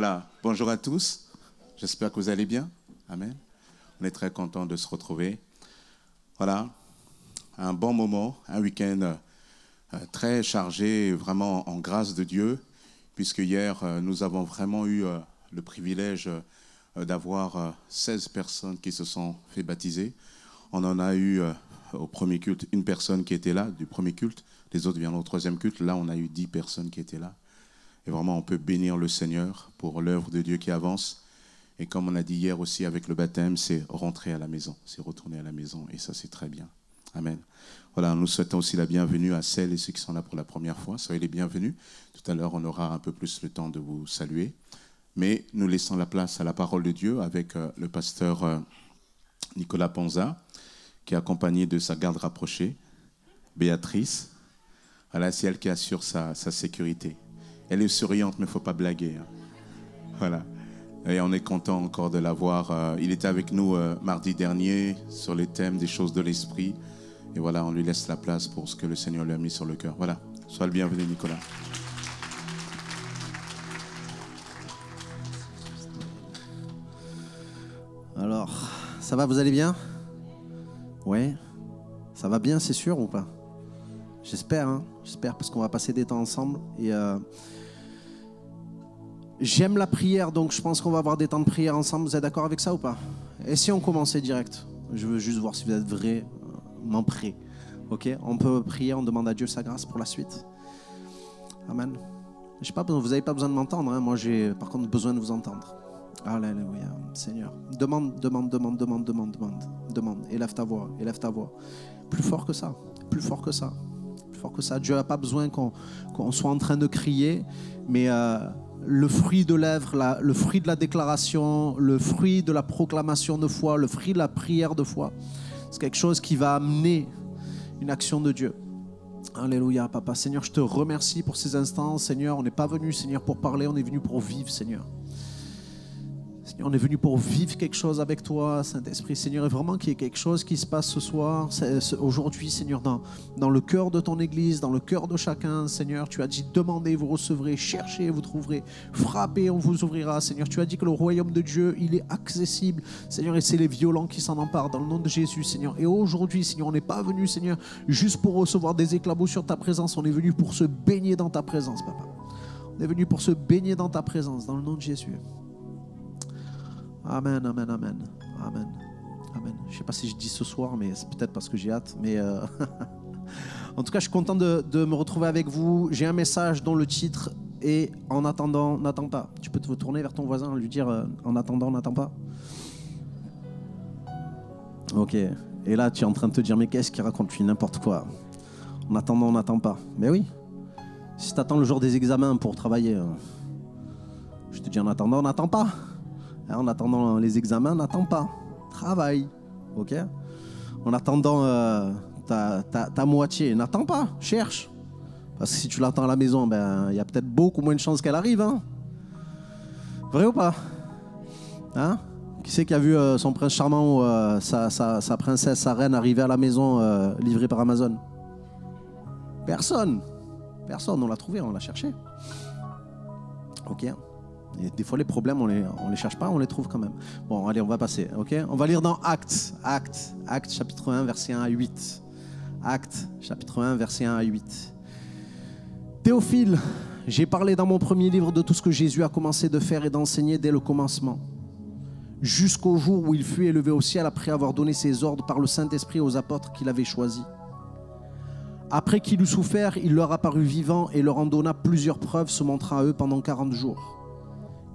Voilà, bonjour à tous. J'espère que vous allez bien. Amen. On est très content de se retrouver. Voilà, un bon moment, un week-end très chargé, vraiment en grâce de Dieu, puisque hier, nous avons vraiment eu le privilège d'avoir 16 personnes qui se sont fait baptiser. On en a eu au premier culte une personne qui était là, du premier culte. Les autres viennent au troisième culte. Là, on a eu 10 personnes qui étaient là. Et vraiment, on peut bénir le Seigneur pour l'œuvre de Dieu qui avance. Et comme on a dit hier aussi avec le baptême, c'est rentrer à la maison, c'est retourner à la maison. Et ça, c'est très bien. Amen. Voilà, nous souhaitons aussi la bienvenue à celles et ceux qui sont là pour la première fois. Soyez les bienvenus. Tout à l'heure, on aura un peu plus le temps de vous saluer. Mais nous laissons la place à la parole de Dieu avec le pasteur Nicolas Ponza, qui est accompagné de sa garde rapprochée, Béatrice. Voilà, c'est elle qui assure sa sécurité. Elle est souriante, mais il ne faut pas blaguer. Hein. Voilà. Et on est content encore de la voir. Il était avec nous mardi dernier sur les thèmes des choses de l'esprit. Et voilà, on lui laisse la place pour ce que le Seigneur lui a mis sur le cœur. Voilà. Sois le bienvenu, Nicolas. Alors, ça va, vous allez bien? Ouais. Ça va bien, c'est sûr ou pas? J'espère, hein. J'espère parce qu'on va passer des temps ensemble. Et j'aime la prière, donc je pense qu'on va avoir des temps de prière ensemble. Vous êtes d'accord avec ça ou pas? Et si on commençait direct? Je veux juste voir si vous êtes vraiment prêts. Ok? On peut prier, on demande à Dieu sa grâce pour la suite. Amen. Je sais pas, vous n'avez pas besoin de m'entendre. Hein. Moi, j'ai par contre besoin de vous entendre. Alléluia, Seigneur. Demande. Élève ta voix, élève ta voix. Plus fort que ça, plus fort que ça. Plus fort que ça. Dieu n'a pas besoin qu'on soit en train de crier, mais le fruit de lèvres, le fruit de la déclaration, le fruit de la proclamation de foi, le fruit de la prière de foi, c'est quelque chose qui va amener une action de Dieu. Alléluia, Papa. Seigneur, je te remercie pour ces instants. Seigneur, on n'est pas venu, Seigneur, pour parler, on est venu pour vivre, Seigneur. Seigneur, on est venu pour vivre quelque chose avec toi, Saint-Esprit. Seigneur, et vraiment qu'il y ait quelque chose qui se passe ce soir, aujourd'hui, Seigneur, dans le cœur de ton Église, dans le cœur de chacun. Seigneur, tu as dit, demandez, vous recevrez, cherchez, vous trouverez, frappez, on vous ouvrira. Seigneur, tu as dit que le royaume de Dieu, il est accessible. Seigneur, et c'est les violents qui s'en emparent dans le nom de Jésus, Seigneur. Et aujourd'hui, Seigneur, on n'est pas venu, Seigneur, juste pour recevoir des éclabouts sur ta présence. On est venu pour se baigner dans ta présence, Papa. On est venu pour se baigner dans ta présence, dans le nom de Jésus. Amen, amen, amen, amen, amen. Je ne sais pas si je dis ce soir, mais c'est peut-être parce que j'ai hâte. Mais en tout cas, je suis content de me retrouver avec vous. J'ai un message dont le titre est « En attendant, n'attends pas ». Tu peux te tourner vers ton voisin et lui dire « En attendant, n'attends pas ». Ok. Et là, tu es en train de te dire « Mais qu'est-ce qu'il raconte lui, n'importe quoi. En attendant, on n'attend pas ». Mais oui. Si tu attends le jour des examens pour travailler, je te dis « En attendant, on n'attend pas ». En attendant les examens, n'attends pas. Travaille. Ok? En attendant ta moitié, n'attends pas. Cherche. Parce que si tu l'attends à la maison, il y a peut-être beaucoup moins de chances qu'elle arrive. Hein? Vrai ou pas? Hein? Qui c'est qui a vu son prince charmant ou sa princesse, sa reine arriver à la maison livrée par Amazon? Personne. Personne. On l'a trouvé, on l'a cherché. Ok? Et des fois, les problèmes, on les cherche pas, on les trouve quand même. Bon, allez, on va passer, ok? On va lire dans Actes, chapitre 1, verset 1 à 8. Actes, chapitre 1, verset 1 à 8. Théophile, j'ai parlé dans mon premier livre de tout ce que Jésus a commencé de faire et d'enseigner dès le commencement, jusqu'au jour où il fut élevé au ciel après avoir donné ses ordres par le Saint-Esprit aux apôtres qu'il avait choisis. Après qu'il eut souffert, il leur apparut vivant et leur en donna plusieurs preuves, se montrant à eux pendant 40 jours.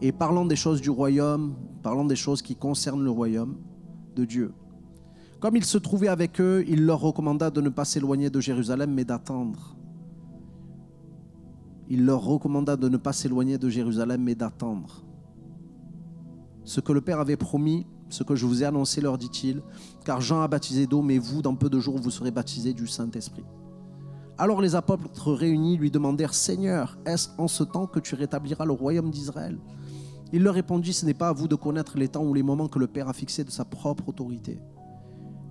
Et parlant des choses du royaume, parlant des choses qui concernent le royaume de Dieu. Comme il se trouvait avec eux, il leur recommanda de ne pas s'éloigner de Jérusalem, mais d'attendre. Il leur recommanda de ne pas s'éloigner de Jérusalem, mais d'attendre. Ce que le Père avait promis, ce que je vous ai annoncé, leur dit-il, car Jean a baptisé d'eau, mais vous, dans peu de jours, vous serez baptisés du Saint-Esprit. Alors les apôtres réunis lui demandèrent, « Seigneur, est-ce en ce temps que tu rétabliras le royaume d'Israël ?» Il leur répondit, « Ce n'est pas à vous de connaître les temps ou les moments que le Père a fixés de sa propre autorité.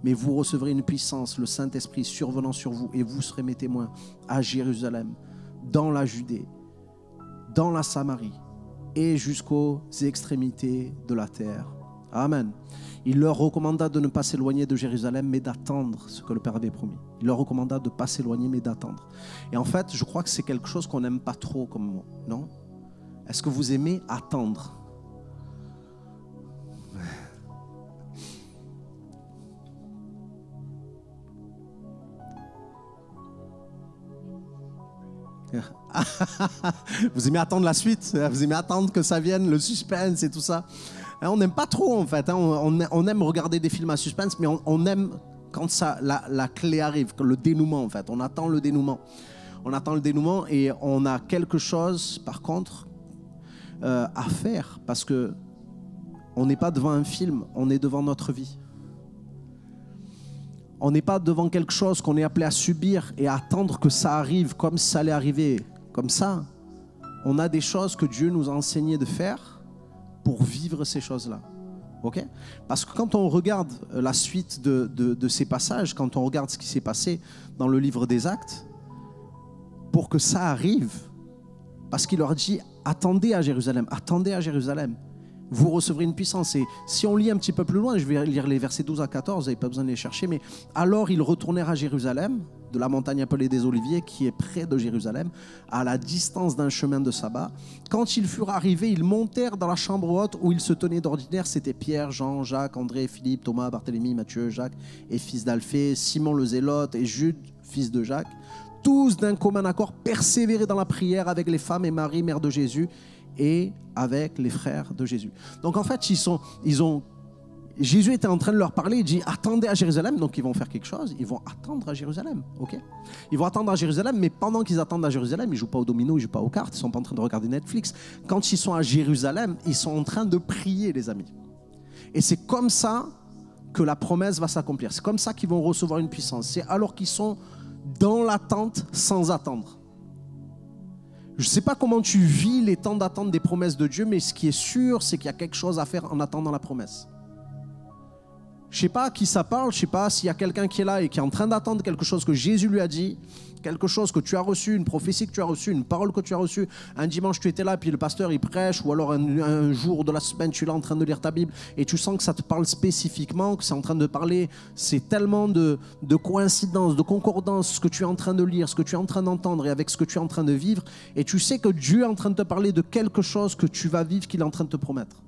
Mais vous recevrez une puissance, le Saint-Esprit survenant sur vous, et vous serez mes témoins à Jérusalem, dans la Judée, dans la Samarie et jusqu'aux extrémités de la terre. Amen. Il leur recommanda de ne pas s'éloigner de Jérusalem, mais d'attendre ce que le Père avait promis. Il leur recommanda de ne pas s'éloigner, mais d'attendre. Et en fait, je crois que c'est quelque chose qu'on n'aime pas trop comme mot, non? Est-ce que vous aimez attendre? Vous aimez attendre la suite? Vous aimez attendre que ça vienne, le suspense et tout ça? On n'aime pas trop en fait. On aime regarder des films à suspense, mais on aime quand ça, la clé arrive, le dénouement en fait. On attend le dénouement. On attend le dénouement et on a quelque chose par contre à faire parce que on n'est pas devant un film, on est devant notre vie. On n'est pas devant quelque chose qu'on est appelé à subir et à attendre que ça arrive comme ça allait arriver. Comme ça, on a des choses que Dieu nous a enseigné de faire pour vivre ces choses-là. Okay? Parce que quand on regarde la suite de ces passages, quand on regarde ce qui s'est passé dans le livre des Actes, pour que ça arrive, parce qu'il leur dit « Attendez à Jérusalem, attendez à Jérusalem. » Vous recevrez une puissance. Et si on lit un petit peu plus loin, je vais lire les versets 12 à 14, vous n'avez pas besoin de les chercher, mais alors ils retournèrent à Jérusalem, de la montagne appelée des Oliviers, qui est près de Jérusalem, à la distance d'un chemin de sabbat. Quand ils furent arrivés, ils montèrent dans la chambre haute où ils se tenaient d'ordinaire. C'était Pierre, Jean, Jacques, André, Philippe, Thomas, Barthélemy, Matthieu, Jacques, et fils d'Alphée, Simon le Zélote et Jude, fils de Jacques. Tous d'un commun accord persévéraient dans la prière avec les femmes et Marie, mère de Jésus, et avec les frères de Jésus. Donc en fait, Jésus était en train de leur parler, il dit attendez à Jérusalem, donc ils vont faire quelque chose, ils vont attendre à Jérusalem, ok? Ils vont attendre à Jérusalem, mais pendant qu'ils attendent à Jérusalem, ils ne jouent pas au domino, ils ne jouent pas aux cartes, ils ne sont pas en train de regarder Netflix. Quand ils sont à Jérusalem, ils sont en train de prier, les amis. Et c'est comme ça que la promesse va s'accomplir, c'est comme ça qu'ils vont recevoir une puissance, c'est alors qu'ils sont dans l'attente sans attendre. Je ne sais pas comment tu vis les temps d'attente des promesses de Dieu, mais ce qui est sûr, c'est qu'il y a quelque chose à faire en attendant la promesse. Je ne sais pas à qui ça parle, je ne sais pas s'il y a quelqu'un qui est là et qui est en train d'attendre quelque chose que Jésus lui a dit, quelque chose que tu as reçu, une prophétie que tu as reçue, une parole que tu as reçue. Un dimanche, tu étais là, puis le pasteur, il prêche, ou alors un jour de la semaine, tu es là en train de lire ta Bible et tu sens que ça te parle spécifiquement, que c'est en train de parler. C'est tellement de coïncidences, de concordances, ce que tu es en train de lire, ce que tu es en train d'entendre et avec ce que tu es en train de vivre. Et tu sais que Dieu est en train de te parler de quelque chose que tu vas vivre, qu'il est en train de te promettre.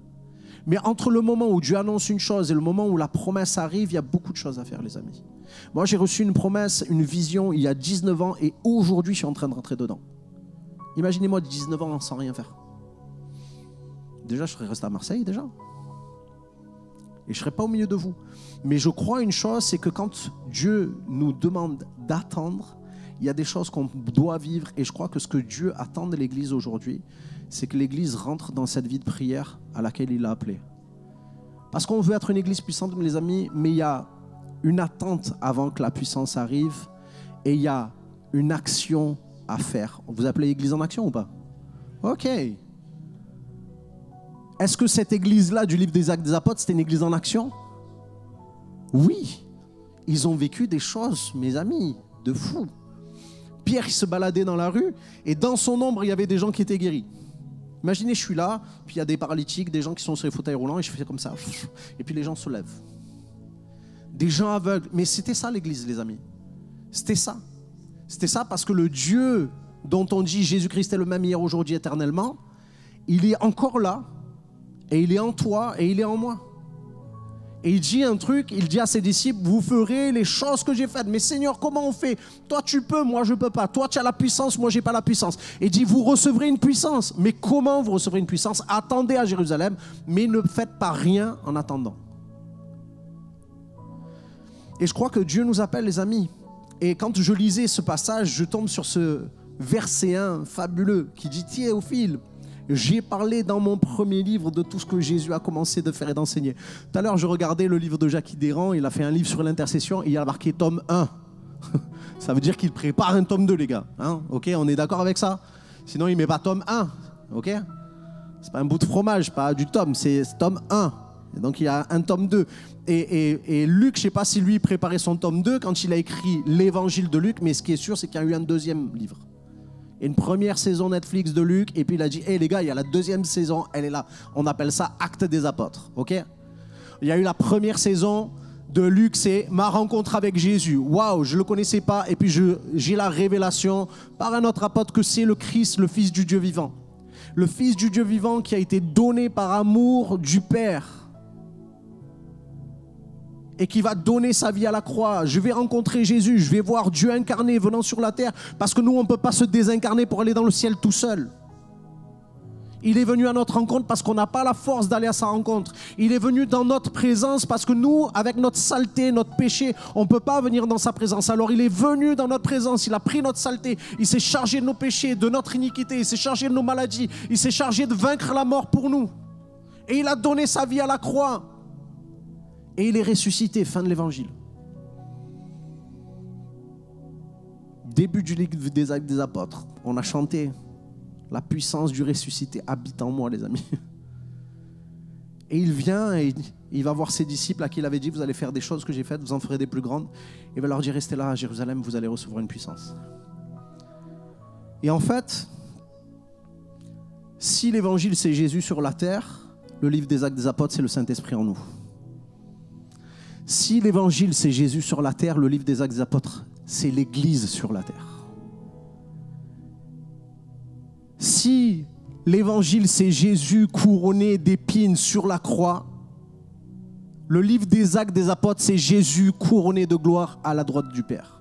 Mais entre le moment où Dieu annonce une chose et le moment où la promesse arrive, il y a beaucoup de choses à faire, les amis. Moi, j'ai reçu une promesse, une vision il y a 19 ans et aujourd'hui, je suis en train de rentrer dedans. Imaginez-moi 19 ans sans rien faire. Déjà, je serais resté à Marseille, déjà. Et je ne serais pas au milieu de vous. Mais je crois une chose, c'est que quand Dieu nous demande d'attendre, il y a des choses qu'on doit vivre. Et je crois que ce que Dieu attend de l'Église aujourd'hui, c'est que l'Église rentre dans cette vie de prière à laquelle il l'a appelée. Parce qu'on veut être une Église puissante, les amis, mais il y a une attente avant que la puissance arrive et il y a une action à faire. Vous appelez Église en action ou pas? Ok. Est-ce que cette Église-là du livre des Actes des Apôtres, c'était une Église en action? Oui. Ils ont vécu des choses, mes amis, de fou. Pierre, il se baladait dans la rue et dans son ombre, il y avait des gens qui étaient guéris. Imaginez, je suis là, puis il y a des paralytiques, des gens qui sont sur les fauteuils roulants, et je fais comme ça. Et puis les gens se lèvent. Des gens aveugles. Mais c'était ça l'Église, les amis. C'était ça. C'était ça parce que le Dieu dont on dit Jésus-Christ est le même hier, aujourd'hui, éternellement, il est encore là, et il est en toi, et il est en moi. Et il dit un truc, il dit à ses disciples, vous ferez les choses que j'ai faites. Mais Seigneur, comment on fait? Toi tu peux, moi je ne peux pas. Toi tu as la puissance, moi je n'ai pas la puissance. Et il dit, vous recevrez une puissance. Mais comment vous recevrez une puissance? Attendez à Jérusalem, mais ne faites pas rien en attendant. Et je crois que Dieu nous appelle, les amis. Et quand je lisais ce passage, je tombe sur ce verset 1 fabuleux qui dit, Théophile, j'ai parlé dans mon premier livre de tout ce que Jésus a commencé de faire et d'enseigner. Tout à l'heure, je regardais le livre de Jacques Hidéran. Il a fait un livre sur l'intercession et il a marqué tome 1. Ça veut dire qu'il prépare un tome 2, les gars. Hein? Ok, on est d'accord avec ça? Sinon, il ne met pas tome 1. Ok? C'est pas un bout de fromage, pas du tome, c'est tome 1. Et donc, il y a un tome 2. Et Luc, je ne sais pas si lui préparait son tome 2 quand il a écrit l'évangile de Luc, mais ce qui est sûr, c'est qu'il y a eu un deuxième livre Une première saison Netflix de Luc, et puis il a dit, hey les gars, il y a la deuxième saison, elle est là. On appelle ça Acte des Apôtres, ok? Il y a eu la première saison de Luc, c'est ma rencontre avec Jésus. Waouh, je ne le connaissais pas, et puis j'ai la révélation par un autre apôtre que c'est le Christ, le Fils du Dieu vivant. Le Fils du Dieu vivant qui a été donné par amour du Père. Et qui va donner sa vie à la croix. Je vais rencontrer Jésus, je vais voir Dieu incarné venant sur la terre, parce que nous, on ne peut pas se désincarner pour aller dans le ciel tout seul. Il est venu à notre rencontre parce qu'on n'a pas la force d'aller à sa rencontre. Il est venu dans notre présence parce que nous, avec notre saleté, notre péché, on ne peut pas venir dans sa présence. Alors il est venu dans notre présence, il a pris notre saleté, il s'est chargé de nos péchés, de notre iniquité, il s'est chargé de nos maladies, il s'est chargé de vaincre la mort pour nous. Et il a donné sa vie à la croix. Et il est ressuscité, fin de l'évangile. Début du livre des Actes des Apôtres, on a chanté « La puissance du ressuscité habite en moi, les amis ». Et il vient et il va voir ses disciples à qui il avait dit « Vous allez faire des choses que j'ai faites, vous en ferez des plus grandes ». Il va leur dire « Restez là à Jérusalem, vous allez recevoir une puissance ». Et en fait, si l'évangile c'est Jésus sur la terre, le livre des Actes des Apôtres c'est le Saint-Esprit en nous. Si l'évangile c'est Jésus sur la terre, le livre des Actes des Apôtres, c'est l'Église sur la terre. Si l'évangile c'est Jésus couronné d'épines sur la croix, le livre des Actes des Apôtres, c'est Jésus couronné de gloire à la droite du Père.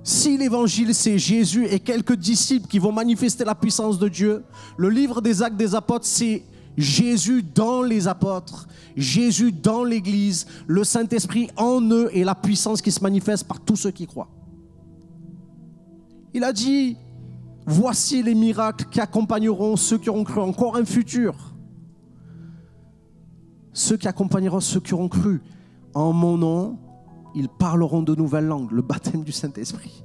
Si l'évangile c'est Jésus et quelques disciples qui vont manifester la puissance de Dieu, le livre des Actes des Apôtres, c'est Jésus dans les apôtres, Jésus dans l'Église, le Saint-Esprit en eux et la puissance qui se manifeste par tous ceux qui croient. Il a dit, voici les miracles qui accompagneront ceux qui auront cru, encore un futur. Ceux qui accompagneront ceux qui auront cru. En mon nom, ils parleront de nouvelles langues, le baptême du Saint-Esprit.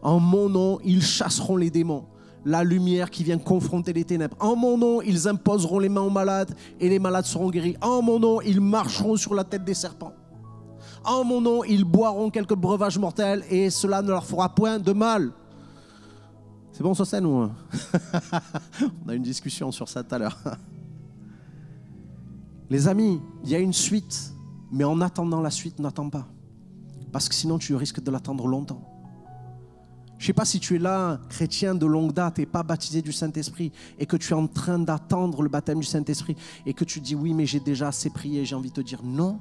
En mon nom, ils chasseront les démons. La lumière qui vient confronter les ténèbres. En mon nom, ils imposeront les mains aux malades et les malades seront guéris. En mon nom, ils marcheront sur la tête des serpents. En mon nom, ils boiront quelques breuvages mortels et cela ne leur fera point de mal. C'est bon, ça nous hein? On a une discussion sur ça tout à l'heure. Les amis, il y a une suite, mais en attendant la suite, n'attends pas. Parce que sinon, tu risques de l'attendre longtemps. Je ne sais pas si tu es là, chrétien de longue date et pas baptisé du Saint-Esprit et que tu es en train d'attendre le baptême du Saint-Esprit et que tu dis oui mais j'ai déjà assez prié, j'ai envie de te dire non,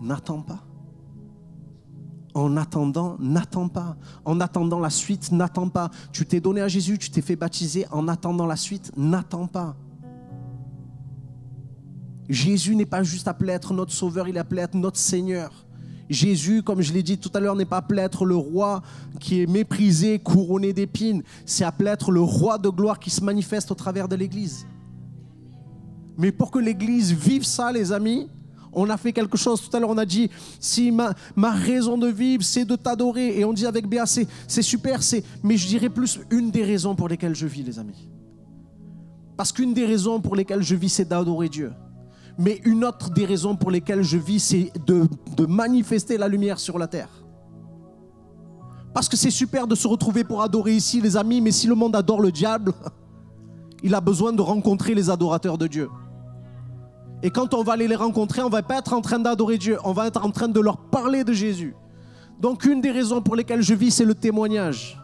n'attends pas. En attendant, n'attends pas. En attendant la suite, n'attends pas. Tu t'es donné à Jésus, tu t'es fait baptiser, en attendant la suite, n'attends pas. Jésus n'est pas juste appelé à être notre sauveur, il est appelé à être notre Seigneur. Jésus, comme je l'ai dit tout à l'heure, n'est pas appelé à être le roi qui est méprisé, couronné d'épines. C'est appelé à être le roi de gloire qui se manifeste au travers de l'Église. Mais pour que l'Église vive ça, les amis, on a fait quelque chose. Tout à l'heure, on a dit, si ma raison de vivre, c'est de t'adorer. Et on dit avec Béa, c'est super, mais je dirais plus une des raisons pour lesquelles je vis, les amis. Parce qu'une des raisons pour lesquelles je vis, c'est d'adorer Dieu. Mais une autre des raisons pour lesquelles je vis, c'est de manifester la lumière sur la terre. Parce que c'est super de se retrouver pour adorer ici, les amis, mais si le monde adore le diable, il a besoin de rencontrer les adorateurs de Dieu. Et quand on va aller les rencontrer, on ne va pas être en train d'adorer Dieu, on va être en train de leur parler de Jésus. Donc une des raisons pour lesquelles je vis, c'est le témoignage.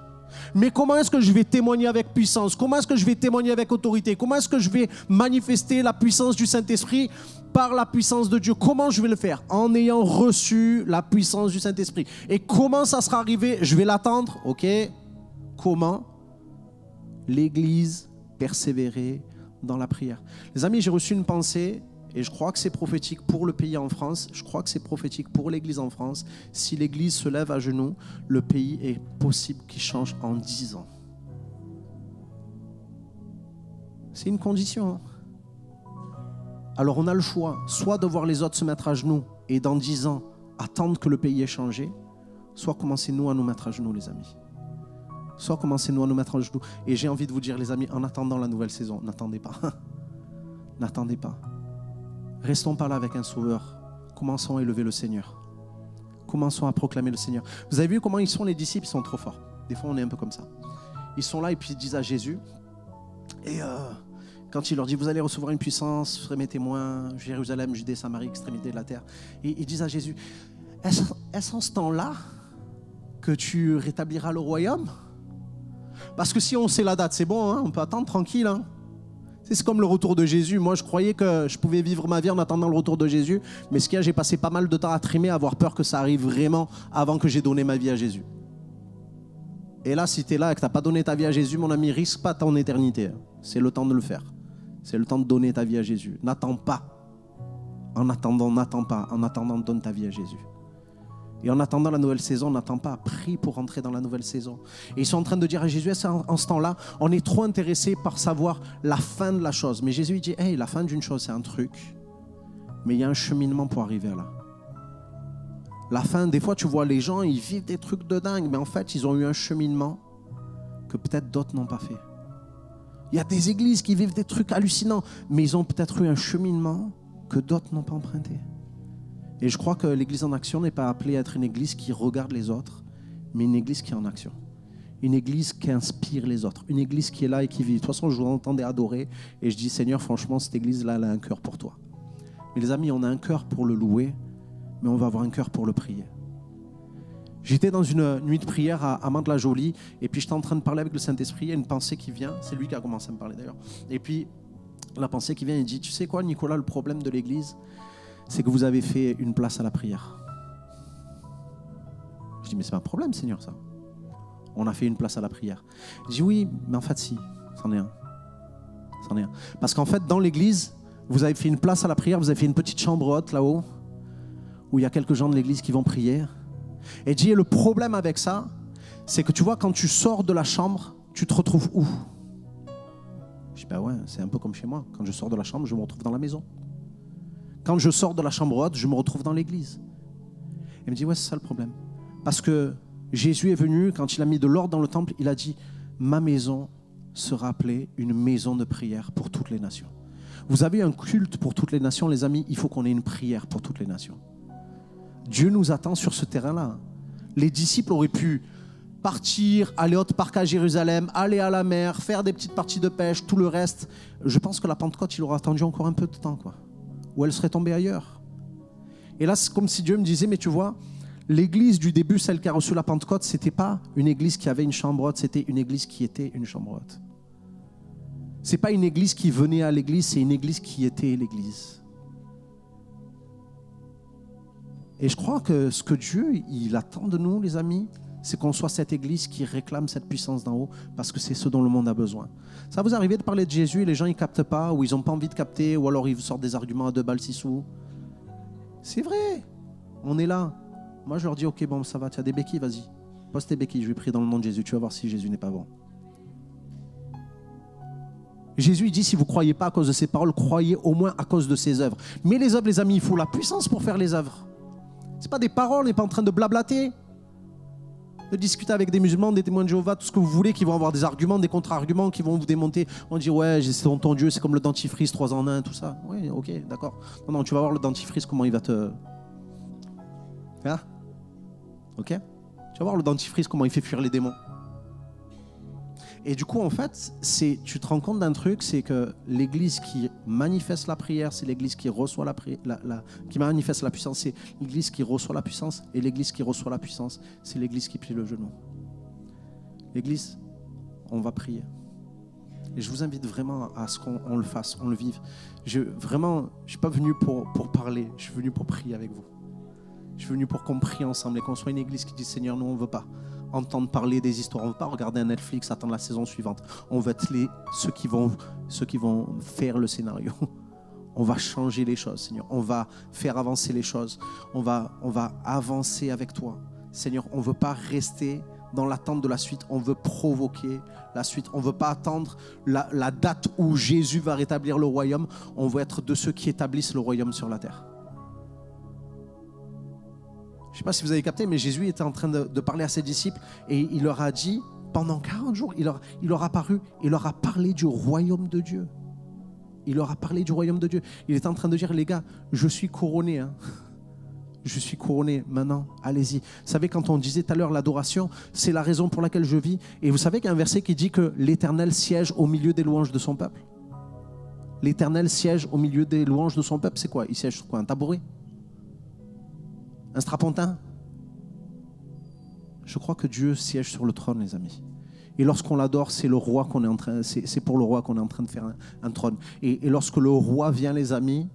Mais comment est-ce que je vais témoigner avec puissance? Comment est-ce que je vais témoigner avec autorité? Comment est-ce que je vais manifester la puissance du Saint-Esprit par la puissance de Dieu? Comment je vais le faire? En ayant reçu la puissance du Saint-Esprit. Et comment ça sera arrivé? Je vais l'attendre, ok? Comment? L'Église persévérer dans la prière. Les amis, j'ai reçu une pensée et je crois que c'est prophétique pour le pays en France. Je crois que c'est prophétique pour l'Église en France. Si l'Église se lève à genoux, le pays est possible qu'il change en 10 ans. C'est une condition. Alors on a le choix, soit de voir les autres se mettre à genoux et dans 10 ans, attendre que le pays ait changé, soit commencer nous à nous mettre à genoux, les amis. Soit commencez-nous à nous mettre à genoux. Et j'ai envie de vous dire, les amis, en attendant la nouvelle saison, n'attendez pas. N'attendez pas. Restons pas là avec un sauveur. Commençons à élever le Seigneur. Commençons à proclamer le Seigneur. Vous avez vu comment ils sont les disciples? Ils sont trop forts. Des fois, on est un peu comme ça. ils sont là et puis ils disent à Jésus, et quand il leur dit, vous allez recevoir une puissance, vous serez mes témoins, Jérusalem, Judée, Samarie, extrémité de la terre. Et ils disent à Jésus, est-ce en ce temps-là que tu rétabliras le royaume? Parce que si on sait la date, c'est bon, hein, on peut attendre tranquille. Hein. C'est comme le retour de Jésus. Moi, je croyais que je pouvais vivre ma vie en attendant le retour de Jésus. Mais ce qu'il y a, j'ai passé pas mal de temps à trimer, à avoir peur que ça arrive vraiment avant que j'ai donné ma vie à Jésus. Et là, si tu es là et que tu n'as pas donné ta vie à Jésus, mon ami, risque pas ton éternité. C'est le temps de le faire. C'est le temps de donner ta vie à Jésus. N'attends pas. En attendant, n'attends pas. En attendant, donne ta vie à Jésus. Et en attendant la nouvelle saison, n'attends pas. Prie pour rentrer dans la nouvelle saison. Et ils sont en train de dire à Jésus, en ce temps-là, on est trop intéressé par savoir la fin de la chose. Mais Jésus il dit, hey, la fin d'une chose, c'est un truc. Mais il y a un cheminement pour arriver à là. La fin, des fois, tu vois les gens, ils vivent des trucs de dingue. Mais en fait, ils ont eu un cheminement que peut-être d'autres n'ont pas fait. Il y a des églises qui vivent des trucs hallucinants, mais ils ont peut-être eu un cheminement que d'autres n'ont pas emprunté. Et je crois que l'église en action n'est pas appelée à être une église qui regarde les autres, mais une église qui est en action. Une église qui inspire les autres. Une église qui est là et qui vit. De toute façon, je vous entendais adorer et je dis, Seigneur, franchement, cette église-là, elle a un cœur pour toi. Mais les amis, on a un cœur pour le louer, mais on va avoir un cœur pour le prier. J'étais dans une nuit de prière à Mantes-la-Jolie et puis j'étais en train de parler avec le Saint-Esprit. Il y a une pensée qui vient. C'est lui qui a commencé à me parler d'ailleurs. Et puis, la pensée qui vient, il dit, tu sais quoi, Nicolas, le problème de l'église, c'est que vous avez fait une place à la prière. Je dis, mais c'est pas un problème, Seigneur, ça. On a fait une place à la prière. Je dis, oui, mais en fait, si, c'en est un. C'en est un. Parce qu'en fait, dans l'église, vous avez fait une place à la prière, vous avez fait une petite chambre haute là-haut, où il y a quelques gens de l'église qui vont prier. Et je dis, le problème avec ça, c'est que tu vois, quand tu sors de la chambre, tu te retrouves où? Je dis, ben ouais, c'est un peu comme chez moi. Quand je sors de la chambre, je me retrouve dans la maison. Quand je sors de la chambre haute, je me retrouve dans l'église. Il me dit, ouais, c'est ça le problème. Parce que Jésus est venu, quand il a mis de l'ordre dans le temple, il a dit, ma maison sera appelée une maison de prière pour toutes les nations. Vous avez un culte pour toutes les nations, les amis, il faut qu'on ait une prière pour toutes les nations. Dieu nous attend sur ce terrain-là. Les disciples auraient pu partir, aller autre parc à Jérusalem, aller à la mer, faire des petites parties de pêche, tout le reste. Je pense que la Pentecôte, il aura attendu encore un peu de temps, quoi. Ou elle serait tombée ailleurs. Et là, c'est comme si Dieu me disait, mais tu vois, l'église du début, celle qui a reçu la Pentecôte, ce n'était pas une église qui avait une chambre haute, c'était une église qui était une chambre haute. Ce n'est pas une église qui venait à l'église, c'est une église qui était l'église. Et je crois que ce que Dieu, il attend de nous, les amis, c'est qu'on soit cette église qui réclame cette puissance d'en haut, parce que c'est ce dont le monde a besoin. Ça vous arrive de parler de Jésus et les gens ils ne captent pas, ou ils n'ont pas envie de capter, ou alors ils sortent des arguments à 2 balles 6 sous. C'est vrai, on est là. Moi je leur dis, ok, bon ça va, tu as des béquilles, vas-y. Pose tes béquilles, je vais prier dans le nom de Jésus, tu vas voir si Jésus n'est pas bon. Jésus il dit, si vous ne croyez pas à cause de ses paroles, croyez au moins à cause de ses œuvres. Mais les œuvres, les amis, il faut la puissance pour faire les œuvres. Ce n'est pas des paroles, on n'est pas en train de blablater. De discuter avec des musulmans, des témoins de Jéhovah, tout ce que vous voulez, qui vont avoir des arguments, des contre-arguments, qui vont vous démonter. On dit, ouais, c'est ton Dieu, c'est comme le dentifrice, 3 en 1, tout ça. Oui, ok, d'accord. Non, tu vas voir le dentifrice, comment il va te... Hein? Ok? Tu vas voir le dentifrice, comment il fait fuir les démons. Et du coup, en fait, tu te rends compte d'un truc, c'est que l'église qui manifeste la prière, c'est l'église qui reçoit qui manifeste la puissance, c'est l'église qui reçoit la puissance, et l'église qui reçoit la puissance, c'est l'église qui plie le genou. L'église, on va prier. Et je vous invite vraiment à ce qu'on le fasse, on le vive. Je ne suis pas venu pour parler, je suis venu pour prier avec vous. Je suis venu pour qu'on prie ensemble et qu'on soit une église qui dit, Seigneur, nous, on ne veut pas entendre parler des histoires, on ne veut pas regarder un Netflix, attendre la saison suivante. On veut être ceux qui vont faire le scénario. On va changer les choses, Seigneur. On va faire avancer les choses. On va avancer avec toi. Seigneur, on ne veut pas rester dans l'attente de la suite. On veut provoquer la suite. On ne veut pas attendre la date où Jésus va rétablir le royaume. On veut être de ceux qui établissent le royaume sur la terre. Je ne sais pas si vous avez capté, mais Jésus était en train de parler à ses disciples et il leur a dit, pendant 40 jours, il leur a paru, il leur a parlé du royaume de Dieu. Il leur a parlé du royaume de Dieu. Il était en train de dire, les gars, je suis couronné. Hein. je suis couronné. Maintenant, allez-y. Vous savez, quand on disait tout à l'heure l'adoration, c'est la raison pour laquelle je vis. Et vous savez qu'il y a un verset qui dit que l'Éternel siège au milieu des louanges de son peuple. L'Éternel siège au milieu des louanges de son peuple. C'est quoi? Il siège sur quoi? Un tabouret? Un strapontin? Je crois que Dieu siège sur le trône, les amis. Et lorsqu'on l'adore, c'est le roi qu'on est en train, c'est pour le roi qu'on est en train de faire un trône. Et lorsque le roi vient, les amis,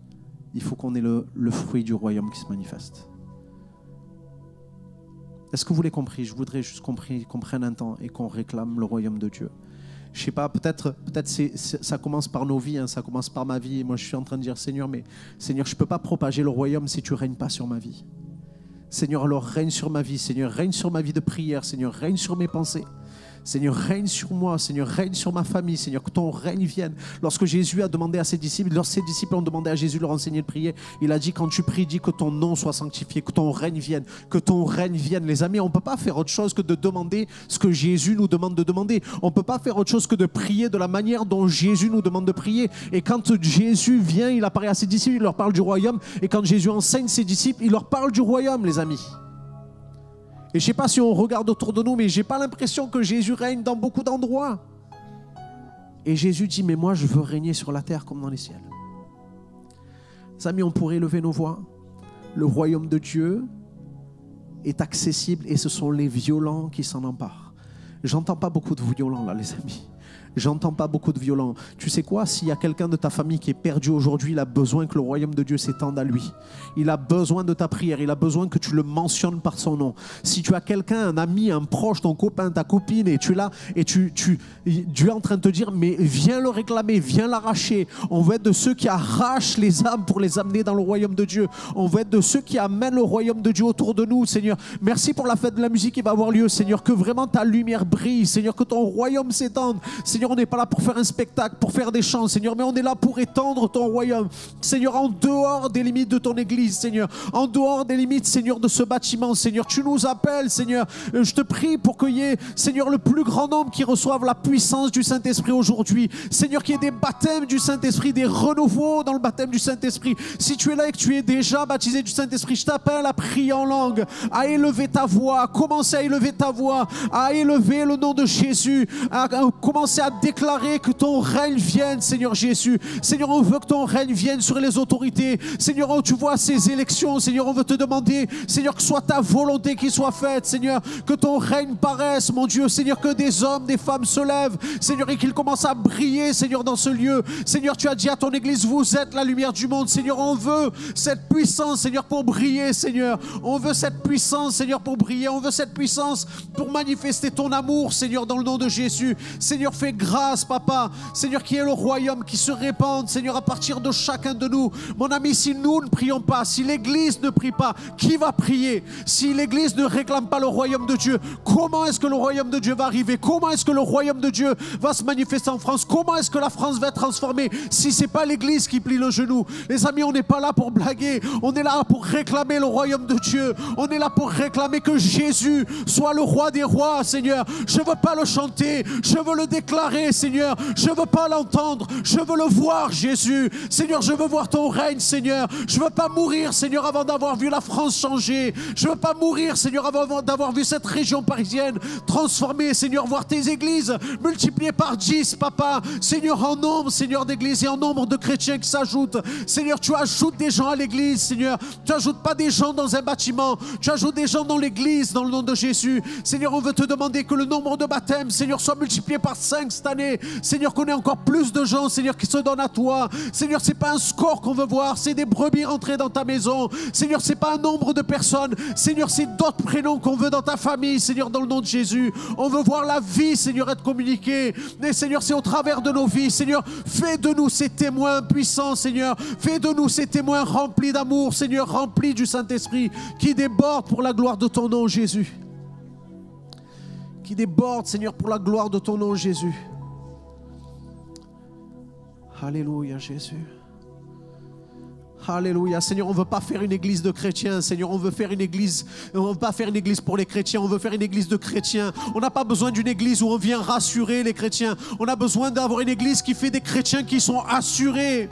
il faut qu'on ait le fruit du royaume qui se manifeste. Est-ce que vous l'avez compris? Je voudrais juste qu'on prenne un temps et qu'on réclame le royaume de Dieu. Je ne sais pas, peut-être ça commence par nos vies, hein, ça commence par ma vie. Et moi, je suis en train de dire, Seigneur, mais Seigneur, je ne peux pas propager le royaume si tu ne règnes pas sur ma vie. Seigneur, alors règne sur ma vie. Seigneur, règne sur ma vie de prière. Seigneur, règne sur mes pensées. Seigneur, règne sur moi. Seigneur, règne sur ma famille. Seigneur, que ton règne vienne. Lorsque Jésus a demandé à ses disciples, lorsque ses disciples ont demandé à Jésus de leur enseigner de prier, il a dit, quand tu pries, dis que ton nom soit sanctifié, que ton règne vienne, que ton règne vienne. Les amis, on ne peut pas faire autre chose que de demander ce que Jésus nous demande de demander. On ne peut pas faire autre chose que de prier de la manière dont Jésus nous demande de prier. Et quand Jésus vient, il apparaît à ses disciples, il leur parle du royaume. Et quand Jésus enseigne ses disciples, il leur parle du royaume, les amis. Et je ne sais pas si on regarde autour de nous, mais je n'ai pas l'impression que Jésus règne dans beaucoup d'endroits. Et Jésus dit, mais moi je veux régner sur la terre comme dans les ciels. Les amis, on pourrait lever nos voix. Le royaume de Dieu est accessible et ce sont les violents qui s'en emparent. J'entends pas beaucoup de violents là, les amis. J'entends pas beaucoup de violents. Tu sais quoi? S'il y a quelqu'un de ta famille qui est perdu aujourd'hui, il a besoin que le royaume de Dieu s'étende à lui. Il a besoin de ta prière. Il a besoin que tu le mentionnes par son nom. Si tu as quelqu'un, un ami, un proche, ton copain, ta copine, et tu es là, et Dieu est en train de te dire, mais viens le réclamer, viens l'arracher. On veut être de ceux qui arrachent les âmes pour les amener dans le royaume de Dieu. On veut être de ceux qui amènent le royaume de Dieu autour de nous, Seigneur. Merci pour la fête de la musique qui va avoir lieu, Seigneur. Que vraiment ta lumière brille, Seigneur. Que ton royaume s'étende. Seigneur, on n'est pas là pour faire un spectacle, pour faire des chants, Seigneur, mais on est là pour étendre ton royaume, Seigneur, en dehors des limites de ton église, Seigneur, en dehors des limites, Seigneur, de ce bâtiment, Seigneur. Tu nous appelles, Seigneur. Je te prie pour qu'il y ait, Seigneur, le plus grand nombre qui reçoive la puissance du Saint-Esprit aujourd'hui. Seigneur, qu'il y ait des baptêmes du Saint-Esprit, des renouveaux dans le baptême du Saint-Esprit. Si tu es là et que tu es déjà baptisé du Saint-Esprit, je t'appelle à prier en langue, à élever ta voix, à commencer à élever ta voix, à élever le nom de Jésus, à commencer à déclarer que ton règne vienne, Seigneur Jésus. Seigneur, on veut que ton règne vienne sur les autorités. Seigneur, oh, tu vois ces élections, Seigneur, on veut te demander, Seigneur, que soit ta volonté qui soit faite, Seigneur, que ton règne paraisse, mon Dieu, Seigneur, que des hommes, des femmes se lèvent, Seigneur, et qu'ils commencent à briller, Seigneur, dans ce lieu. Seigneur, tu as dit à ton église, vous êtes la lumière du monde, Seigneur, on veut cette puissance, Seigneur, pour briller, Seigneur. On veut cette puissance, Seigneur, pour briller. On veut cette puissance pour manifester ton amour, Seigneur, dans le nom de Jésus. Seigneur, fais grâce, Papa. Seigneur, qu'il y ait le royaume qui se répande, Seigneur, à partir de chacun de nous. Mon ami, si nous ne prions pas, si l'Église ne prie pas, qui va prier? Si l'Église ne réclame pas le royaume de Dieu, comment est-ce que le royaume de Dieu va arriver? Comment est-ce que le royaume de Dieu va se manifester en France? Comment est-ce que la France va être transformée si ce n'est pas l'Église qui plie le genou? Les amis, on n'est pas là pour blaguer. On est là pour réclamer le royaume de Dieu. On est là pour réclamer que Jésus soit le roi des rois, Seigneur. Je ne veux pas le chanter, je veux le déclarer, Seigneur. Je ne veux pas l'entendre, je veux le voir, Jésus. Seigneur, je veux voir ton règne, Seigneur. Je ne veux pas mourir, Seigneur, avant d'avoir vu la France changer. Je ne veux pas mourir, Seigneur, avant d'avoir vu cette région parisienne transformée, Seigneur, voir tes églises multipliées par 10, Papa. Seigneur, en nombre, Seigneur, d'églises et en nombre de chrétiens qui s'ajoutent. Seigneur, tu ajoutes des gens à l'église, Seigneur. Tu n'ajoutes pas des gens dans un bâtiment. Tu ajoutes des gens dans l'église, dans le nom de Jésus. Seigneur, on veut te demander que le nombre de baptêmes, Seigneur, soit multiplié par 5 cette année. Seigneur, qu'on ait encore plus de gens, Seigneur, qui se donnent à toi. Seigneur, ce n'est pas un score qu'on veut voir, c'est des brebis rentrées dans ta maison. Seigneur, ce n'est pas un nombre de personnes. Seigneur, c'est d'autres prénoms qu'on veut dans ta famille, Seigneur, dans le nom de Jésus. On veut voir la vie, Seigneur, être communiquée. Mais Seigneur, c'est au travers de nos vies. Seigneur, fais de nous ces témoins puissants, Seigneur. Fais de nous ces témoins remplis d'amour, Seigneur, remplis du Saint-Esprit, qui déborde pour la gloire de ton nom, Jésus. Qui déborde, Seigneur, pour la gloire de ton nom, Jésus. Alléluia, Jésus. Alléluia. Seigneur, on ne veut pas faire une église de chrétiens. Seigneur, on veut faire une église. On ne veut pas faire une église pour les chrétiens. On veut faire une église de chrétiens. On n'a pas besoin d'une église où on vient rassurer les chrétiens. On a besoin d'avoir une église qui fait des chrétiens qui sont assurés.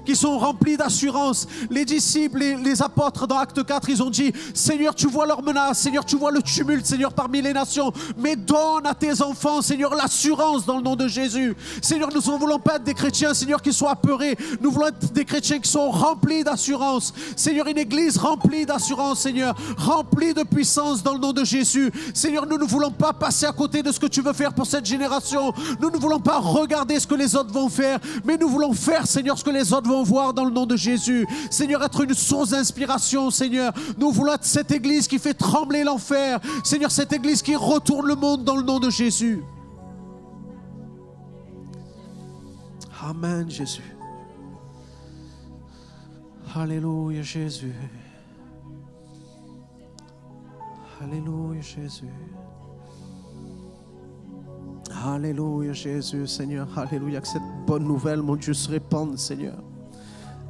qui sont remplis d'assurance. Les disciples, les apôtres dans Acte 4, ils ont dit, Seigneur, tu vois leurs menaces, Seigneur, tu vois le tumulte, Seigneur, parmi les nations, mais donne à tes enfants, Seigneur, l'assurance dans le nom de Jésus. Seigneur, nous ne voulons pas être des chrétiens, Seigneur, qui soient apeurés. Nous voulons être des chrétiens qui sont remplis d'assurance. Seigneur, une église remplie d'assurance, Seigneur, remplie de puissance dans le nom de Jésus. Seigneur, nous ne voulons pas passer à côté de ce que tu veux faire pour cette génération. Nous ne voulons pas regarder ce que les autres vont faire, mais nous voulons faire, Seigneur, ce que les autres vont voir dans le nom de Jésus. Seigneur, être une source d'inspiration, Seigneur. Nous voulons être cette église qui fait trembler l'enfer. Seigneur, cette église qui retourne le monde dans le nom de Jésus. Amen, Jésus. Alléluia, Jésus. Alléluia, Jésus. Alléluia, Jésus, Seigneur. Alléluia, que cette bonne nouvelle, mon Dieu, se répande, Seigneur.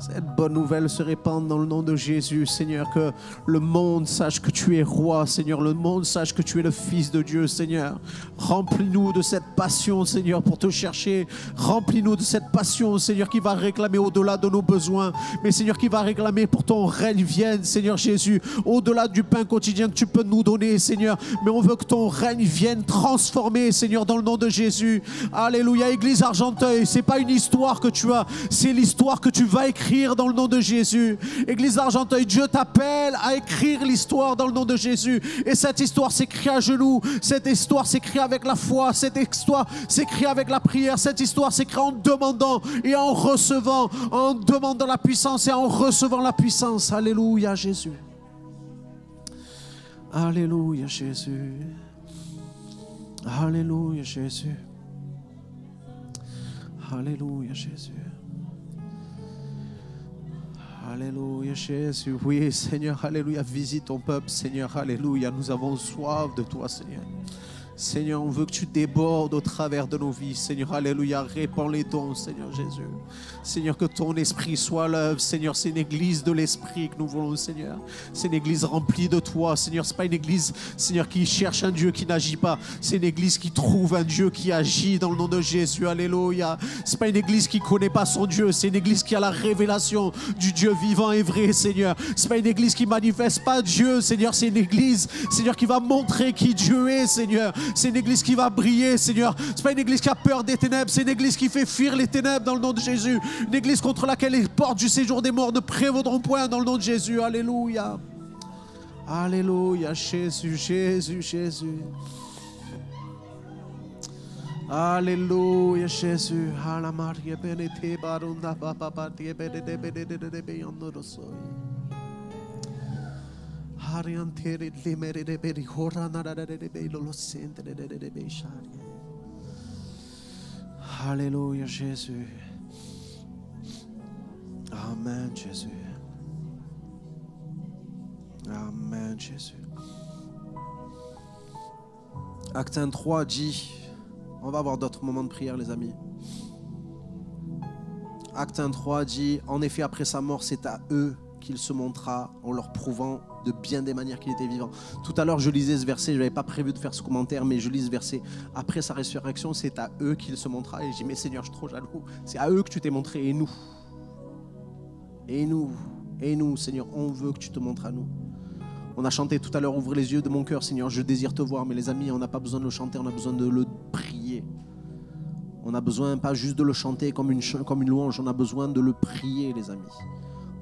Cette bonne nouvelle se répande dans le nom de Jésus, Seigneur, que le monde sache que tu es roi, Seigneur, le monde sache que tu es le Fils de Dieu, Seigneur. Remplis-nous de cette passion, Seigneur, pour te chercher. Remplis-nous de cette passion, Seigneur, qui va réclamer au-delà de nos besoins, mais Seigneur, qui va réclamer pour ton règne vienne, Seigneur Jésus, au-delà du pain quotidien que tu peux nous donner, Seigneur, mais on veut que ton règne vienne transformer, Seigneur, dans le nom de Jésus. Alléluia, Église Argenteuil, c'est pas une histoire que tu as, c'est l'histoire que tu vas écrire dans le nom de Jésus. Église d'Argenteuil, Dieu t'appelle à écrire l'histoire dans le nom de Jésus. Et cette histoire s'écrit à genoux. Cette histoire s'écrit avec la foi. Cette histoire s'écrit avec la prière. Cette histoire s'écrit en demandant et en recevant. En demandant la puissance et en recevant la puissance. Alléluia, Jésus. Alléluia, Jésus. Alléluia, Jésus. Alléluia, Jésus. Alléluia, Jésus. Oui, Seigneur, alléluia. Visite ton peuple, Seigneur, alléluia. Nous avons soif de toi, Seigneur. Seigneur, on veut que tu débordes au travers de nos vies. Seigneur, alléluia, répands les dons, Seigneur Jésus. Seigneur, que ton esprit soit à l'œuvre. Seigneur, c'est une église de l'esprit que nous voulons, Seigneur. C'est une église remplie de toi, Seigneur. C'est pas une église, Seigneur, qui cherche un Dieu qui n'agit pas. C'est une église qui trouve un Dieu qui agit dans le nom de Jésus. Alléluia. C'est pas une église qui connaît pas son Dieu. C'est une église qui a la révélation du Dieu vivant et vrai, Seigneur. C'est pas une église qui manifeste pas Dieu, Seigneur. C'est une église, Seigneur, qui va montrer qui Dieu est, Seigneur. C'est une église qui va briller, Seigneur. C'est pas une église qui a peur des ténèbres. C'est une église qui fait fuir les ténèbres dans le nom de Jésus. Une église contre laquelle les portes du séjour des morts ne prévaudront point dans le nom de Jésus. Alléluia. Alléluia, Jésus, Jésus, Jésus. Alléluia, Jésus. Alléluia, Jésus. Amen, Jésus. Amen, Jésus. Acte 1:3 dit, on va avoir d'autres moments de prière, les amis. Acte 1:3 dit, en effet, après sa mort, c'est à eux qu'il se montra en leur prouvant de bien des manières qu'il était vivant. Tout à l'heure, je lisais ce verset, je n'avais pas prévu de faire ce commentaire, mais je lis ce verset. Après sa résurrection, c'est à eux qu'il se montra. Et je dis, mais Seigneur, je suis trop jaloux. C'est à eux que tu t'es montré, et nous. Et nous, Seigneur, on veut que tu te montres à nous. On a chanté tout à l'heure, ouvre les yeux de mon cœur, Seigneur, je désire te voir. Mais les amis, on n'a pas besoin de le chanter, on a besoin de le prier. On a besoin pas juste de le chanter comme une louange, on a besoin de le prier, les amis.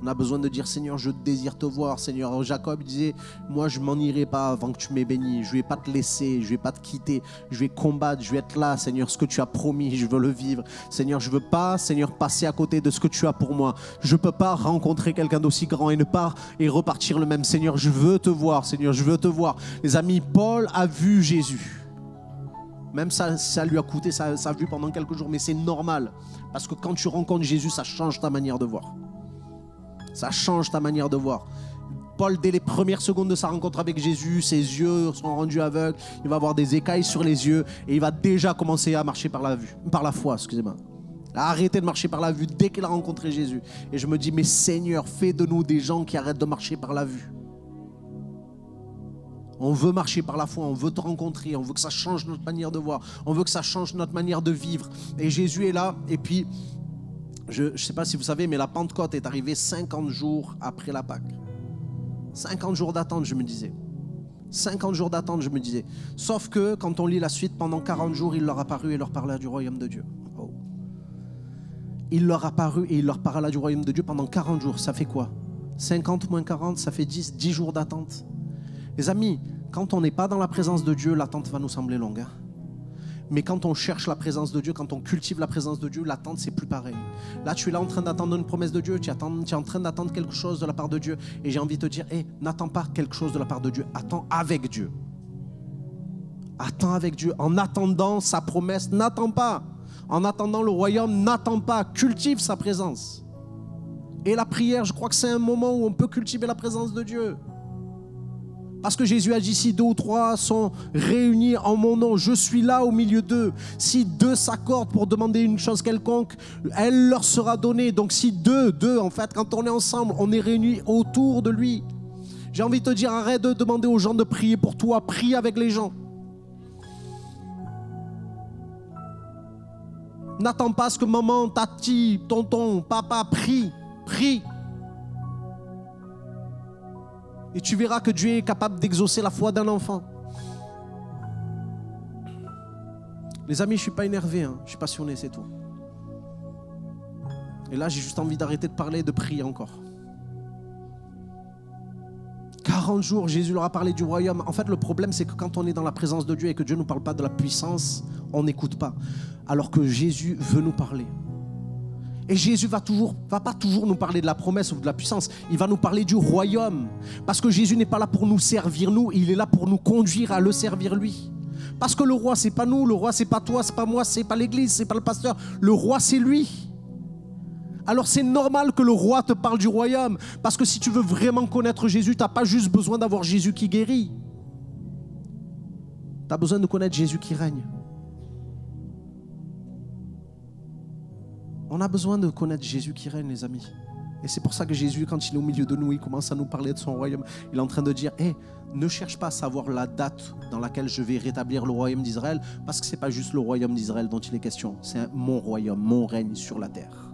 On a besoin de dire, Seigneur, je désire te voir, Seigneur. Jacob disait, moi je m'en irai pas avant que tu m'aies béni. Je ne vais pas te laisser, je ne vais pas te quitter. Je vais combattre, je vais être là, Seigneur. Ce que tu as promis, je veux le vivre. Seigneur, je ne veux pas, Seigneur, passer à côté de ce que tu as pour moi. Je ne peux pas rencontrer quelqu'un d'aussi grand et repartir le même. Seigneur, je veux te voir, Seigneur, je veux te voir. Les amis, Paul a vu Jésus. Même ça lui a coûté sa vue pendant quelques jours, mais c'est normal. Parce que quand tu rencontres Jésus, ça change ta manière de voir. Ça change ta manière de voir. Paul, dès les premières secondes de sa rencontre avec Jésus, ses yeux sont rendus aveugles, il va avoir des écailles sur les yeux et il va déjà commencer à marcher par la foi, excusez-moi. Il a arrêté de marcher par la vue dès qu'il a rencontré Jésus. Et je me dis, mais Seigneur, fais de nous des gens qui arrêtent de marcher par la vue. On veut marcher par la foi, on veut te rencontrer, on veut que ça change notre manière de voir, on veut que ça change notre manière de vivre. Et Jésus est là, et puis Je ne sais pas si vous savez, mais la Pentecôte est arrivée 50 jours après la Pâque. 50 jours d'attente, je me disais. 50 jours d'attente, je me disais. Sauf que, quand on lit la suite, pendant 40 jours, il leur apparut et leur parla du royaume de Dieu. Oh. Il leur apparut et il leur parla du royaume de Dieu pendant 40 jours. Ça fait quoi? 50 moins 40, ça fait 10 jours d'attente. Les amis, quand on n'est pas dans la présence de Dieu, l'attente va nous sembler longue. Hein? Mais quand on cherche la présence de Dieu, quand on cultive la présence de Dieu, l'attente, c'est plus pareil. Là, tu es là en train d'attendre une promesse de Dieu, tu es en train d'attendre quelque chose de la part de Dieu. Et j'ai envie de te dire, n'attends pas quelque chose de la part de Dieu, attends avec Dieu. Attends avec Dieu. En attendant sa promesse, n'attends pas. En attendant le royaume, n'attends pas. Cultive sa présence. Et la prière, je crois que c'est un moment où on peut cultiver la présence de Dieu. Parce que Jésus a dit, si 2 ou 3 sont réunis en mon nom, je suis là au milieu d'eux. Si 2 s'accordent pour demander une chose quelconque, elle leur sera donnée. Donc si deux, en fait, quand on est ensemble, on est réunis autour de lui. J'ai envie de te dire, arrête de demander aux gens de prier pour toi, prie avec les gens. N'attends pas ce que maman, tati, tonton, papa prie. Et tu verras que Dieu est capable d'exaucer la foi d'un enfant. Les amis, je ne suis pas énervé, hein. Je suis passionné, c'est tout. Et là, j'ai juste envie d'arrêter de parler et de prier encore. 40 jours, Jésus leur a parlé du royaume. En fait, le problème, c'est que quand on est dans la présence de Dieu et que Dieu ne nous parle pas de la puissance, on n'écoute pas. Alors que Jésus veut nous parler. Et Jésus va pas toujours nous parler de la promesse ou de la puissance. Il va nous parler du royaume. Parce que Jésus n'est pas là pour nous servir, nous. Il est là pour nous conduire à le servir, lui. Parce que le roi, c'est pas nous. Le roi, c'est pas toi, c'est pas moi, c'est pas l'église, c'est pas le pasteur. Le roi, c'est lui. Alors c'est normal que le roi te parle du royaume. Parce que si tu veux vraiment connaître Jésus, tu n'as pas juste besoin d'avoir Jésus qui guérit. Tu as besoin de connaître Jésus qui règne. On a besoin de connaître Jésus qui règne, les amis. Et c'est pour ça que Jésus, quand il est au milieu de nous, il commence à nous parler de son royaume. Il est en train de dire, ne cherche pas à savoir la date dans laquelle je vais rétablir le royaume d'Israël, parce que ce n'est pas juste le royaume d'Israël dont il est question. C'est mon royaume, mon règne sur la terre.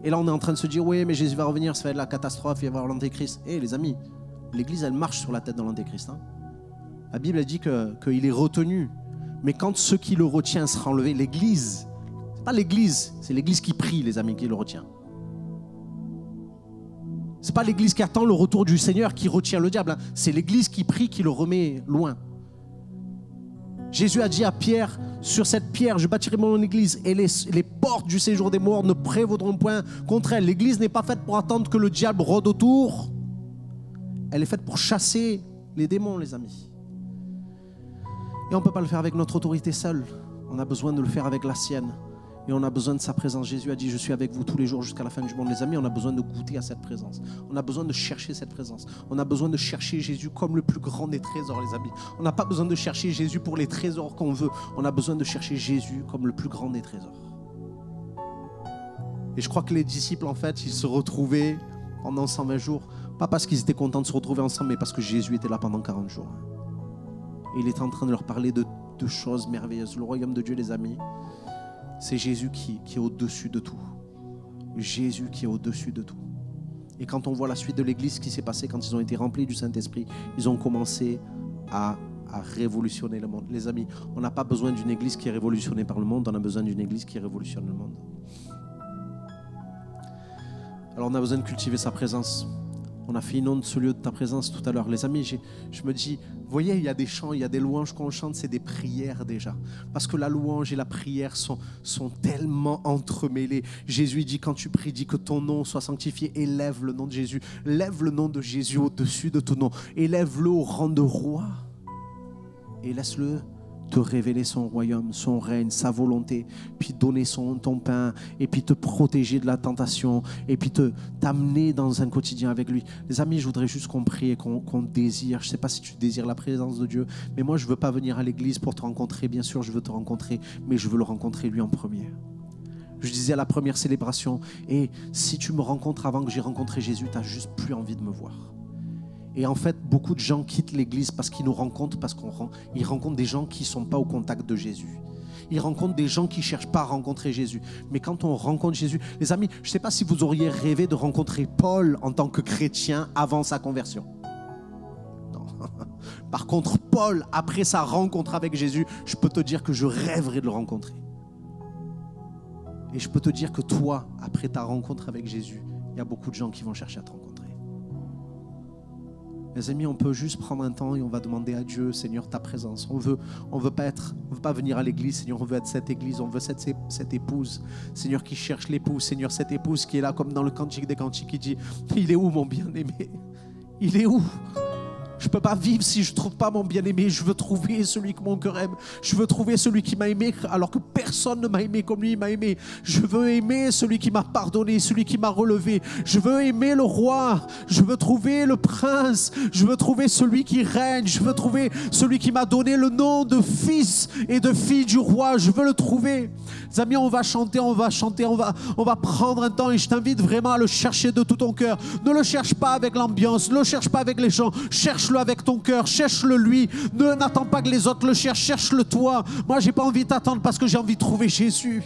Et là, on est en train de se dire, oui, mais Jésus va revenir, ça va être la catastrophe, il va y avoir l'antéchrist. Les amis, l'église, elle marche sur la tête de l'antéchrist. Hein. La Bible, elle dit qu'il est retenu. Mais quand ce qui le retient sera enlevé, l'église... Pas l'église, c'est l'église qui prie, les amis, qui le retient. C'est pas l'église qui attend le retour du Seigneur qui retient le diable. Hein. C'est l'église qui prie qui le remet loin. Jésus a dit à Pierre, sur cette pierre, je bâtirai mon église et les portes du séjour des morts ne prévaudront point contre elle. L'église n'est pas faite pour attendre que le diable rôde autour. Elle est faite pour chasser les démons, les amis. Et on ne peut pas le faire avec notre autorité seule. On a besoin de le faire avec la sienne. Et on a besoin de sa présence. Jésus a dit, je suis avec vous tous les jours jusqu'à la fin du monde. Les amis, on a besoin de goûter à cette présence. On a besoin de chercher cette présence. On a besoin de chercher Jésus comme le plus grand des trésors, les amis. On n'a pas besoin de chercher Jésus pour les trésors qu'on veut. On a besoin de chercher Jésus comme le plus grand des trésors. Et je crois que les disciples, en fait, ils se retrouvaient pendant 120 jours. Pas parce qu'ils étaient contents de se retrouver ensemble, mais parce que Jésus était là pendant 40 jours. Et il était en train de leur parler de choses merveilleuses. Le royaume de Dieu, les amis, c'est Jésus qui est au-dessus de tout. Jésus qui est au-dessus de tout. Et quand on voit la suite de l'Église, ce qui s'est passé quand ils ont été remplis du Saint-Esprit, ils ont commencé à révolutionner le monde. Les amis, on n'a pas besoin d'une Église qui est révolutionnée par le monde, on a besoin d'une Église qui révolutionne le monde. Alors on a besoin de cultiver sa présence. On a fait une onde ce lieu de ta présence tout à l'heure. Les amis, je me dis, vous voyez, il y a des chants, il y a des louanges qu'on chante, c'est des prières déjà. Parce que la louange et la prière sont tellement entremêlées. Jésus dit, quand tu pries, dis que ton nom soit sanctifié. Élève le nom de Jésus. Lève le nom de Jésus au-dessus de ton nom. Élève-le au rang de roi. Et laisse-le te révéler son royaume, son règne, sa volonté, puis donner ton pain, et puis te protéger de la tentation, et puis t'amener dans un quotidien avec lui. Les amis, je voudrais juste qu'on prie et qu'on désire. Je ne sais pas si tu désires la présence de Dieu, mais moi je ne veux pas venir à l'église pour te rencontrer. Bien sûr, je veux te rencontrer, mais je veux le rencontrer lui en premier. Je disais à la première célébration, et si tu me rencontres avant que j'ai rencontré Jésus, tu n'as juste plus envie de me voir. Et en fait, beaucoup de gens quittent l'église parce qu'ils nous rencontrent, parce qu'ils rencontrent des gens qui ne sont pas au contact de Jésus. Il rencontre des gens qui ne cherchent pas à rencontrer Jésus. Mais quand on rencontre Jésus, les amis, je ne sais pas si vous auriez rêvé de rencontrer Paul en tant que chrétien avant sa conversion. Non. Par contre, Paul, après sa rencontre avec Jésus, je peux te dire que je rêverais de le rencontrer. Et je peux te dire que toi, après ta rencontre avec Jésus, il y a beaucoup de gens qui vont chercher à te rencontrer. Mes amis, on peut juste prendre un temps et on va demander à Dieu, Seigneur, ta présence. On veut pas venir à l'église, Seigneur, on veut être cette église, on veut cette épouse, Seigneur, qui cherche l'épouse, Seigneur, cette épouse qui est là comme dans le Cantique des Cantiques, qui dit, il est où mon bien-aimé? Il est où? Je ne peux pas vivre si je ne trouve pas mon bien-aimé. Je veux trouver celui que mon cœur aime. Je veux trouver celui qui m'a aimé alors que personne ne m'a aimé comme lui m'a aimé. Je veux aimer celui qui m'a pardonné, celui qui m'a relevé. Je veux aimer le roi. Je veux trouver le prince. Je veux trouver celui qui règne. Je veux trouver celui qui m'a donné le nom de fils et de fille du roi. Je veux le trouver. Les amis, on va chanter, on va prendre un temps et je t'invite vraiment à le chercher de tout ton cœur. Ne le cherche pas avec l'ambiance, ne le cherche pas avec les gens. Cherche-le avec ton cœur, cherche-le lui. N'attends pas que les autres le cherchent, cherche-le toi. Moi, j'ai pas envie d'attendre parce que j'ai envie de trouver Jésus.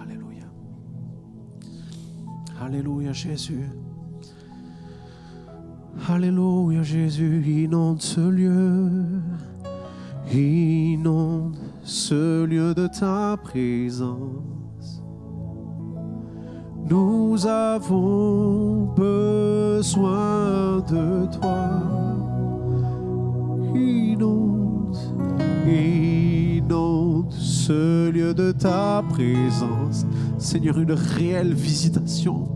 Alléluia. Alléluia, Jésus. Alléluia, Jésus. Inonde ce lieu. Inonde ce lieu de ta présence. Nous avons besoin de toi. Inonde, inonde ce lieu de ta présence. Seigneur, une réelle visitation.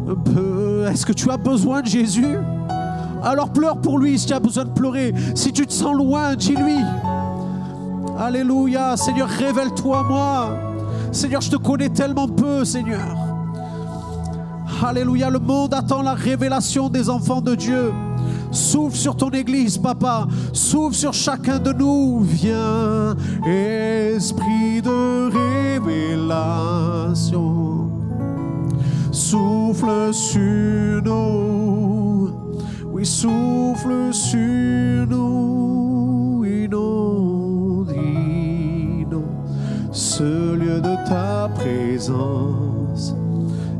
Un peu. Est-ce que tu as besoin de Jésus? Alors pleure pour lui si tu as besoin de pleurer. Si tu te sens loin, dis-lui. Alléluia. Seigneur, révèle-toi à moi. Seigneur, je te connais tellement peu, Seigneur. Alléluia, le monde attend la révélation des enfants de Dieu. Souffle sur ton église, papa. Souffle sur chacun de nous. Viens, esprit de révélation. Souffle sur nous. Oui, souffle sur nous. Inonde, inonde ce lieu de ta présence.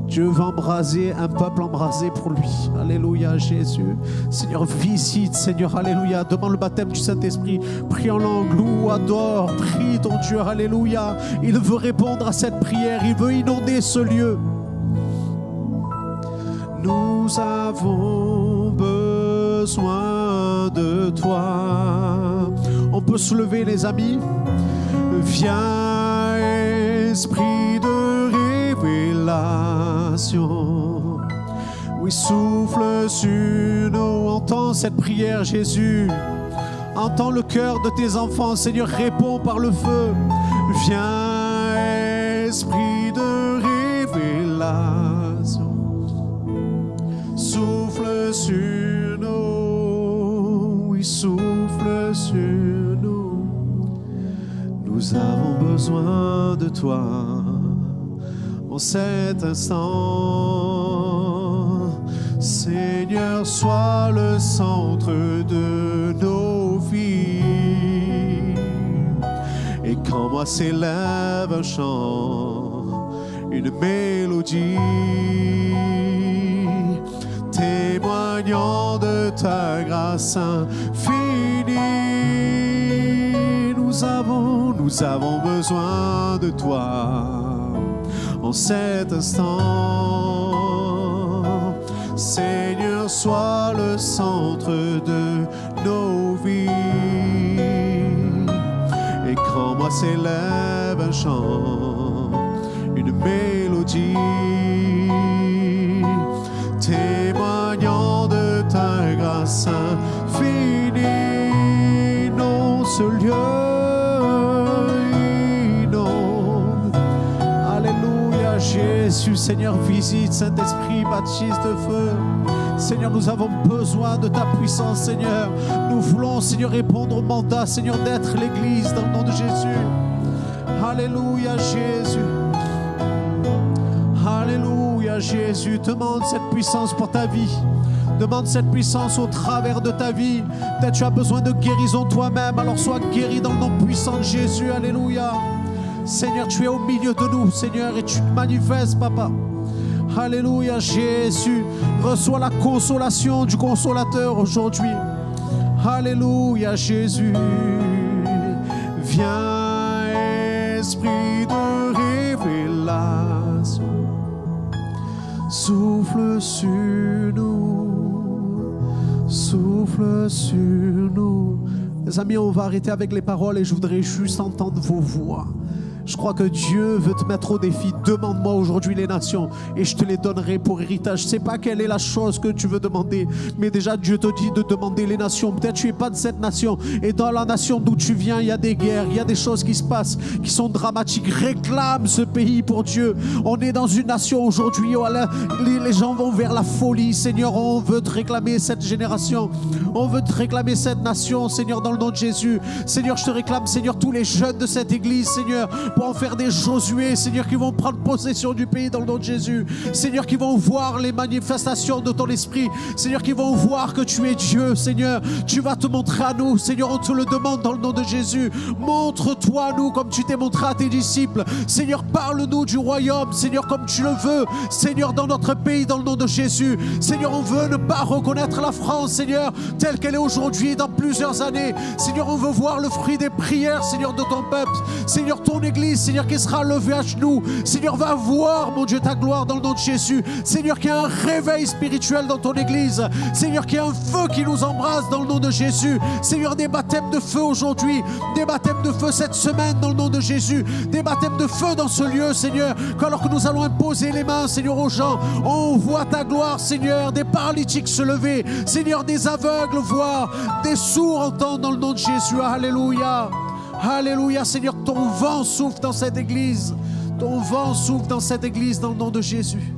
Dieu va embraser un peuple embrasé pour lui. Alléluia, Jésus. Seigneur, visite, Seigneur, alléluia. Demande le baptême du Saint-Esprit. Prie en langue, loue, adore, prie ton Dieu, alléluia. Il veut répondre à cette prière, il veut inonder ce lieu. Nous avons besoin de toi. On peut se lever, les amis. Viens, esprit de révélation. Oui, souffle sur nous. Entends cette prière, Jésus. Entends le cœur de tes enfants. Seigneur, réponds par le feu. Viens, esprit de révélation. Souffle sur nous. Oui, souffle sur nous. Nous avons besoin de toi en cet instant. Seigneur, sois le centre de nos vies. Et quand moi s'élève un chant, une mélodie, témoignant de ta grâce infinie, nous avons besoin de toi en cet instant. Seigneur, sois le centre de nos vies. Et quand moi s'élève un chant, une mélodie, témoignant de ta grâce infinie, non ce lieu. Jésus, Seigneur, visite, Saint-Esprit, baptise de feu. Seigneur, nous avons besoin de ta puissance, Seigneur. Nous voulons, Seigneur, répondre au mandat, Seigneur, d'être l'Église dans le nom de Jésus. Alléluia, Jésus. Alléluia, Jésus. Demande cette puissance pour ta vie. Demande cette puissance au travers de ta vie. Peut-être tu as besoin de guérison toi-même, alors sois guéri dans le nom puissant de Jésus. Alléluia. Seigneur, tu es au milieu de nous, Seigneur, et tu te manifestes, Papa. Alléluia, Jésus. Reçois la consolation du consolateur aujourd'hui. Alléluia, Jésus. Viens, Esprit de révélation. Souffle sur nous. Souffle sur nous. Les amis, on va arrêter avec les paroles et je voudrais juste entendre vos voix. Je crois que Dieu veut te mettre au défi. Demande-moi aujourd'hui les nations et je te les donnerai pour héritage. Je ne sais pas quelle est la chose que tu veux demander, mais déjà Dieu te dit de demander les nations. Peut-être tu n'es pas de cette nation et dans la nation d'où tu viens, il y a des guerres, il y a des choses qui se passent, qui sont dramatiques. Réclame ce pays pour Dieu. On est dans une nation aujourd'hui où les gens vont vers la folie. Seigneur, on veut te réclamer cette génération. On veut te réclamer cette nation, Seigneur, dans le nom de Jésus. Seigneur, je te réclame, Seigneur, tous les jeunes de cette église, Seigneur, pour en faire des Josué, Seigneur, qui vont prendre possession du pays dans le nom de Jésus. Seigneur, qui vont voir les manifestations de ton esprit. Seigneur, qui vont voir que tu es Dieu, Seigneur. Tu vas te montrer à nous, Seigneur, on te le demande dans le nom de Jésus. Montre-toi à nous comme tu t'es montré à tes disciples. Seigneur, parle-nous du royaume, Seigneur, comme tu le veux. Seigneur, dans notre pays, dans le nom de Jésus. Seigneur, on veut ne pas reconnaître la France, Seigneur, telle qu'elle est aujourd'hui et dans plusieurs années. Seigneur, on veut voir le fruit des prières, Seigneur, de ton peuple. Seigneur, ton église, Seigneur, qui sera levée à genoux. Seigneur, va voir, mon Dieu, ta gloire dans le nom de Jésus. Seigneur, qu'il y a un réveil spirituel dans ton église. Seigneur, qu'il y a un feu qui nous embrasse dans le nom de Jésus. Seigneur, des baptêmes de feu aujourd'hui, des baptêmes de feu cette semaine dans le nom de Jésus. Des baptêmes de feu dans ce lieu, Seigneur, qu'alors que nous allons imposer les mains, Seigneur, aux gens, on voit ta gloire, Seigneur, des paralytiques se lever, Seigneur, des aveugles voir, des sourds entendre dans le nom de Jésus. Alléluia. Alléluia, Seigneur, ton vent souffle dans cette église. Ton vent souffle dans cette église dans le nom de Jésus.